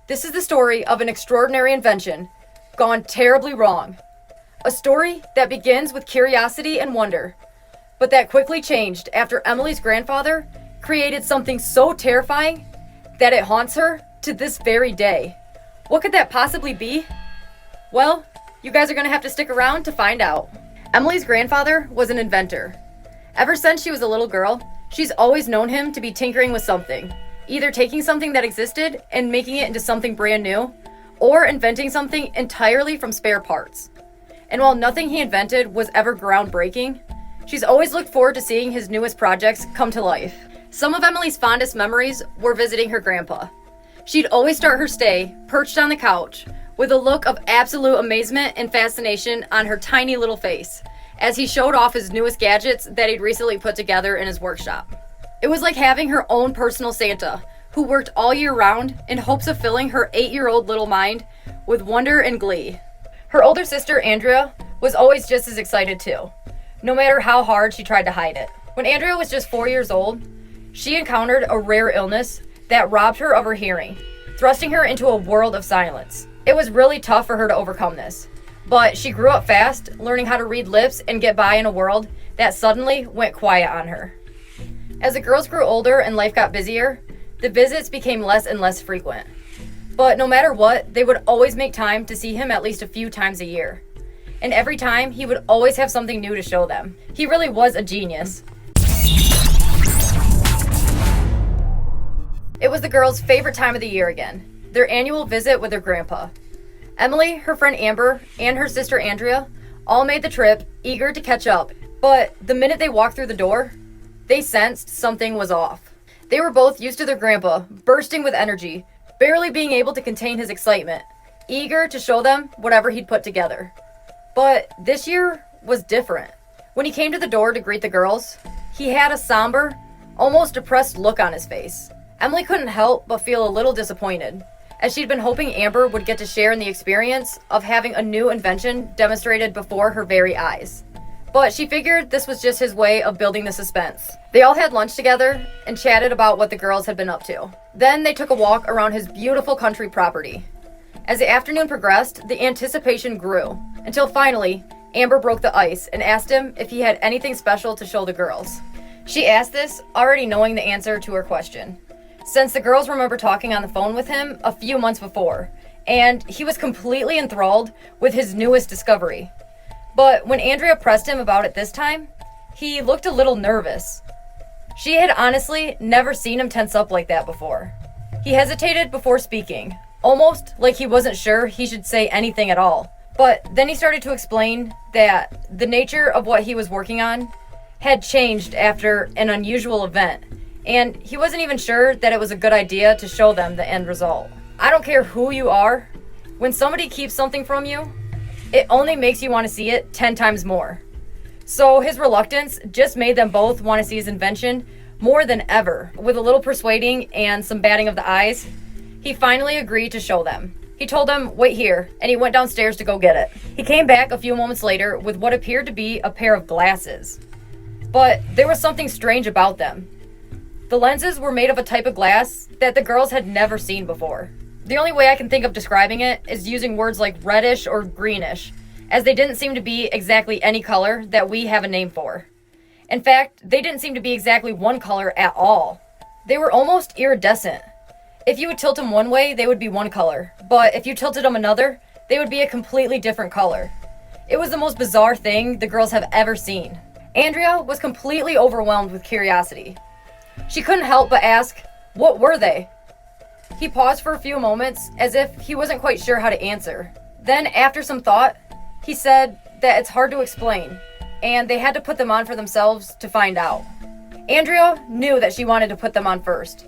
This is the story of an extraordinary invention gone terribly wrong. A story that begins with curiosity and wonder, but that quickly changed after Emily's grandfather created something so terrifying that it haunts her to this very day. What could that possibly be? Well, you guys are going to have to stick around to find out. Emily's grandfather was an inventor. Ever since she was a little girl, she's always known him to be tinkering with something, either taking something that existed and making it into something brand new, or inventing something entirely from spare parts. And while nothing he invented was ever groundbreaking, she's always looked forward to seeing his newest projects come to life. Some of Emily's fondest memories were visiting her grandpa. She'd always start her stay perched on the couch with a look of absolute amazement and fascination on her tiny little face as he showed off his newest gadgets that he'd recently put together in his workshop. It was like having her own personal Santa who worked all year round in hopes of filling her 8-year-old little mind with wonder and glee. Her older sister, Andrea, was always just as excited too, no matter how hard she tried to hide it. When Andrea was just 4 years old, she encountered a rare illness that robbed her of her hearing, thrusting her into a world of silence. It was really tough for her to overcome this, but she grew up fast, learning how to read lips and get by in a world that suddenly went quiet on her. As the girls grew older and life got busier, the visits became less and less frequent. But no matter what, they would always make time to see him at least a few times a year. And every time, he would always have something new to show them. He really was a genius. It was the girls' favorite time of the year again, their annual visit with their grandpa. Emily, her friend Amber, and her sister Andrea all made the trip, eager to catch up. But the minute they walked through the door, they sensed something was off. They were both used to their grandpa, bursting with energy, barely being able to contain his excitement, eager to show them whatever he'd put together. But this year was different. When he came to the door to greet the girls, he had a somber, almost depressed look on his face. Emily couldn't help but feel a little disappointed, as she'd been hoping Amber would get to share in the experience of having a new invention demonstrated before her very eyes. But she figured this was just his way of building the suspense. They all had lunch together and chatted about what the girls had been up to. Then they took a walk around his beautiful country property. As the afternoon progressed, the anticipation grew, until finally, Amber broke the ice and asked him if he had anything special to show the girls. She asked this, already knowing the answer to her question, since the girls remember talking on the phone with him a few months before, and he was completely enthralled with his newest discovery. But when Andrea pressed him about it this time, he looked a little nervous. She had honestly never seen him tense up like that before. He hesitated before speaking, almost like he wasn't sure he should say anything at all. But then he started to explain that the nature of what he was working on had changed after an unusual event, and he wasn't even sure that it was a good idea to show them the end result. I don't care who you are, when somebody keeps something from you, it only makes you want to see it 10 times more. So his reluctance just made them both want to see his invention more than ever. With a little persuading and some batting of the eyes, he finally agreed to show them. He told them, "Wait here," and he went downstairs to go get it. He came back a few moments later with what appeared to be a pair of glasses. But there was something strange about them. The lenses were made of a type of glass that the girls had never seen before. The only way I can think of describing it is using words like reddish or greenish, as they didn't seem to be exactly any color that we have a name for. In fact, they didn't seem to be exactly one color at all. They were almost iridescent. If you would tilt them one way, they would be one color, but if you tilted them another, they would be a completely different color. It was the most bizarre thing the girls have ever seen. Andrea was completely overwhelmed with curiosity. She couldn't help but ask, what were they? He paused for a few moments, as if he wasn't quite sure how to answer. Then, after some thought, he said that it's hard to explain, and they had to put them on for themselves to find out. Andrea knew that she wanted to put them on first,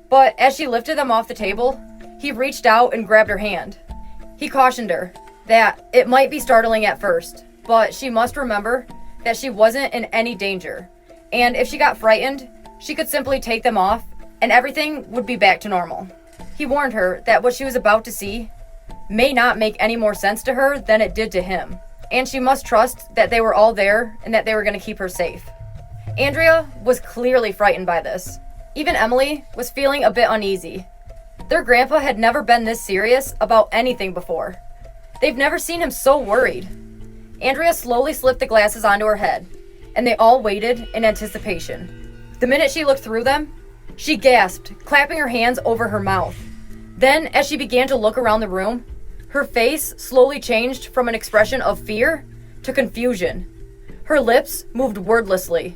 but as she lifted them off the table, he reached out and grabbed her hand. He cautioned her that it might be startling at first, but she must remember that she wasn't in any danger, and if she got frightened, she could simply take them off, and everything would be back to normal. He warned her that what she was about to see may not make any more sense to her than it did to him, and she must trust that they were all there and that they were going to keep her safe. Andrea was clearly frightened by this. Even Emily was feeling a bit uneasy. Their grandpa had never been this serious about anything before. They've never seen him so worried. Andrea slowly slipped the glasses onto her head, and they all waited in anticipation. The minute she looked through them, she gasped, clapping her hands over her mouth. Then, as she began to look around the room, her face slowly changed from an expression of fear to confusion. Her lips moved wordlessly.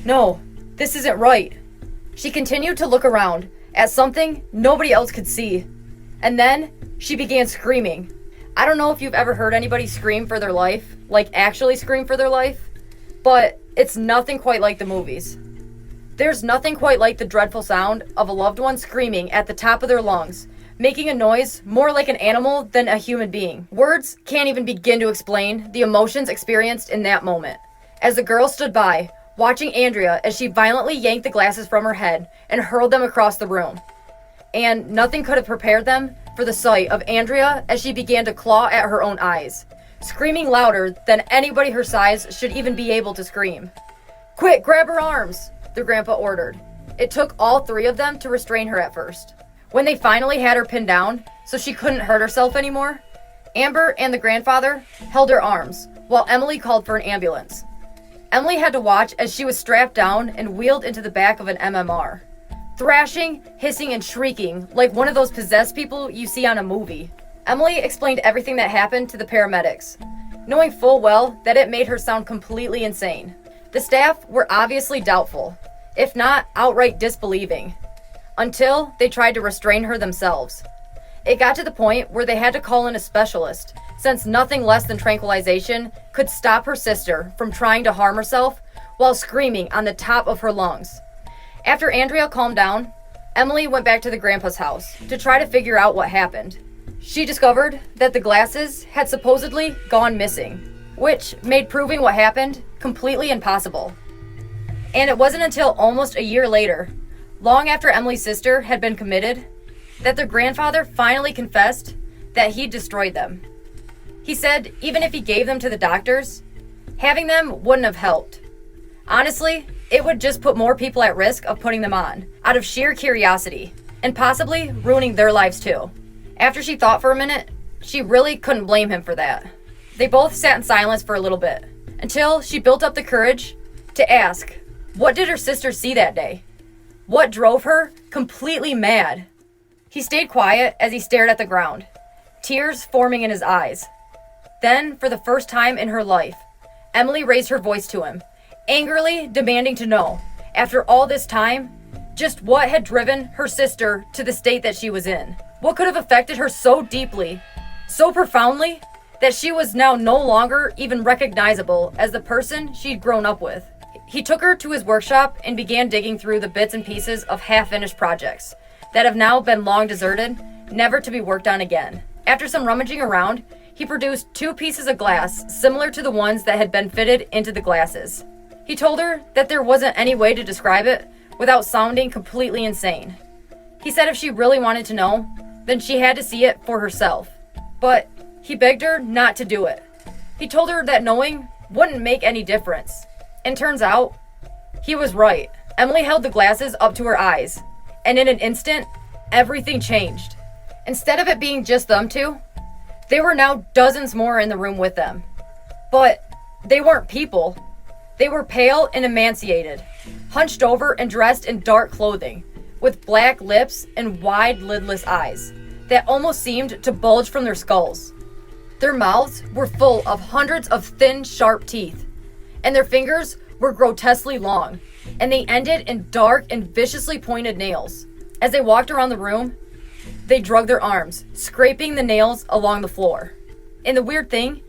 No, this isn't right. She continued to look around at something nobody else could see. And then she began screaming. I don't know if you've ever heard anybody scream for their life, like actually scream for their life, but it's nothing quite like the movies. There's nothing quite like the dreadful sound of a loved one screaming at the top of their lungs, making a noise more like an animal than a human being. Words can't even begin to explain the emotions experienced in that moment. As the girl stood by, watching Andrea as she violently yanked the glasses from her head and hurled them across the room. And nothing could have prepared them for the sight of Andrea as she began to claw at her own eyes, screaming louder than anybody her size should even be able to scream. Quick, grab her arms, the grandpa ordered. It took all three of them to restrain her at first. When they finally had her pinned down so she couldn't hurt herself anymore, Amber and the grandfather held her arms while Emily called for an ambulance. Emily had to watch as she was strapped down and wheeled into the back of an MMR, thrashing, hissing, and shrieking like one of those possessed people you see on a movie. Emily explained everything that happened to the paramedics, knowing full well that it made her sound completely insane. The staff were obviously doubtful, if not outright disbelieving, until they tried to restrain her themselves. It got to the point where they had to call in a specialist, since nothing less than tranquilization could stop her sister from trying to harm herself while screaming on the top of her lungs. After Andrea calmed down, Emily went back to the grandpa's house to try to figure out what happened. She discovered that the glasses had supposedly gone missing, which made proving what happened completely impossible. And it wasn't until almost a year later, long after Emily's sister had been committed, that their grandfather finally confessed that he destroyed them. He said even if he gave them to the doctors, having them wouldn't have helped. Honestly, it would just put more people at risk of putting them on, out of sheer curiosity, and possibly ruining their lives too. After she thought for a minute, she really couldn't blame him for that. They both sat in silence for a little bit, until she built up the courage to ask, what did her sister see that day? What drove her completely mad? He stayed quiet as he stared at the ground, tears forming in his eyes. Then, for the first time in her life, Emily raised her voice to him, angrily demanding to know, after all this time, just what had driven her sister to the state that she was in. What could have affected her so deeply, so profoundly, that she was now no longer even recognizable as the person she'd grown up with. He took her to his workshop and began digging through the bits and pieces of half-finished projects that have now been long deserted, never to be worked on again. After some rummaging around, he produced 2 pieces of glass similar to the ones that had been fitted into the glasses. He told her that there wasn't any way to describe it without sounding completely insane. He said if she really wanted to know, then she had to see it for herself. But he begged her not to do it. He told her that knowing wouldn't make any difference. And turns out, he was right. Emily held the glasses up to her eyes, and in an instant, everything changed. Instead of it being just them two, there were now dozens more in the room with them. But they weren't people. They were pale and emaciated, hunched over and dressed in dark clothing, with black lips and wide lidless eyes that almost seemed to bulge from their skulls. Their mouths were full of hundreds of thin, sharp teeth, and their fingers were grotesquely long, and they ended in dark and viciously pointed nails. As they walked around the room, they drug their arms, scraping the nails along the floor. And the weird thing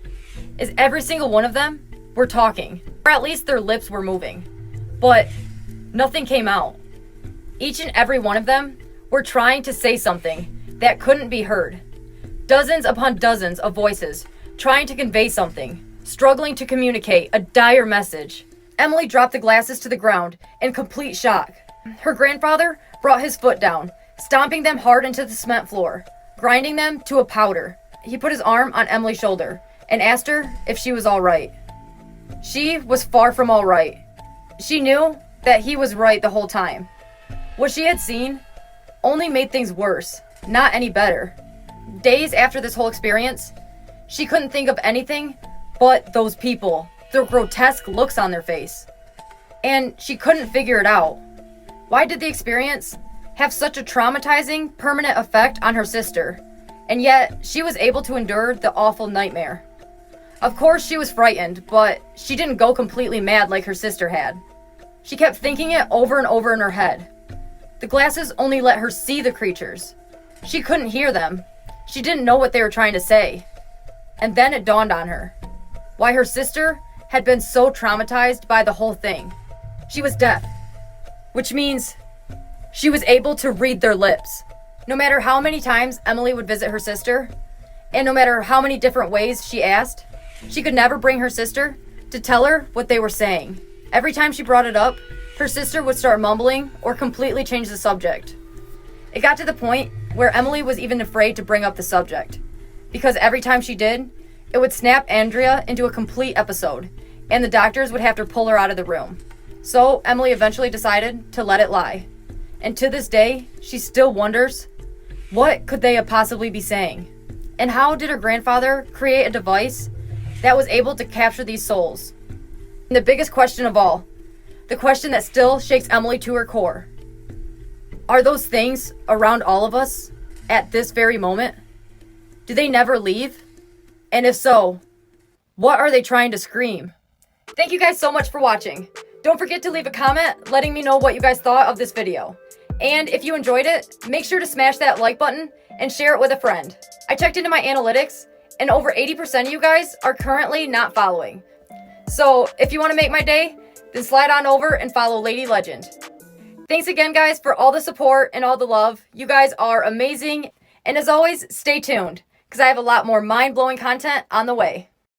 is every single one of them were talking, or at least their lips were moving, but nothing came out. Each and every one of them were trying to say something that couldn't be heard. Dozens upon dozens of voices trying to convey something, struggling to communicate a dire message. Emily dropped the glasses to the ground in complete shock. Her grandfather brought his foot down, stomping them hard into the cement floor, grinding them to a powder. He put his arm on Emily's shoulder and asked her if she was all right. She was far from all right. She knew that he was right the whole time. What she had seen only made things worse, not any better. Days after this whole experience, she couldn't think of anything but those people, their grotesque looks on their face. And she couldn't figure it out. Why did the experience have such a traumatizing, permanent effect on her sister? And yet, she was able to endure the awful nightmare. Of course, she was frightened, but she didn't go completely mad like her sister had. She kept thinking it over and over in her head. The glasses only let her see the creatures. She couldn't hear them. She didn't know what they were trying to say. And then it dawned on her why her sister had been so traumatized by the whole thing. She was deaf, which means she was able to read their lips. No matter how many times Emily would visit her sister, and no matter how many different ways she asked, she could never bring her sister to tell her what they were saying. Every time she brought it up, her sister would start mumbling or completely change the subject. It got to the point where Emily was even afraid to bring up the subject, because every time she did, it would snap Andrea into a complete episode, and the doctors would have to pull her out of the room. So Emily eventually decided to let it lie. And to this day, she still wonders, what could they have possibly be saying? And how did her grandfather create a device that was able to capture these souls? And the biggest question of all, the question that still shakes Emily to her core, are those things around all of us at this very moment? Do they never leave? And if so, what are they trying to scream? Thank you guys so much for watching. Don't forget to leave a comment letting me know what you guys thought of this video. And if you enjoyed it, make sure to smash that like button and share it with a friend. I checked into my analytics, and over 80% of you guys are currently not following. So if you want to make my day, then slide on over and follow Lady Legend. Thanks again, guys, for all the support and all the love. You guys are amazing. And as always, stay tuned, because I have a lot more mind-blowing content on the way.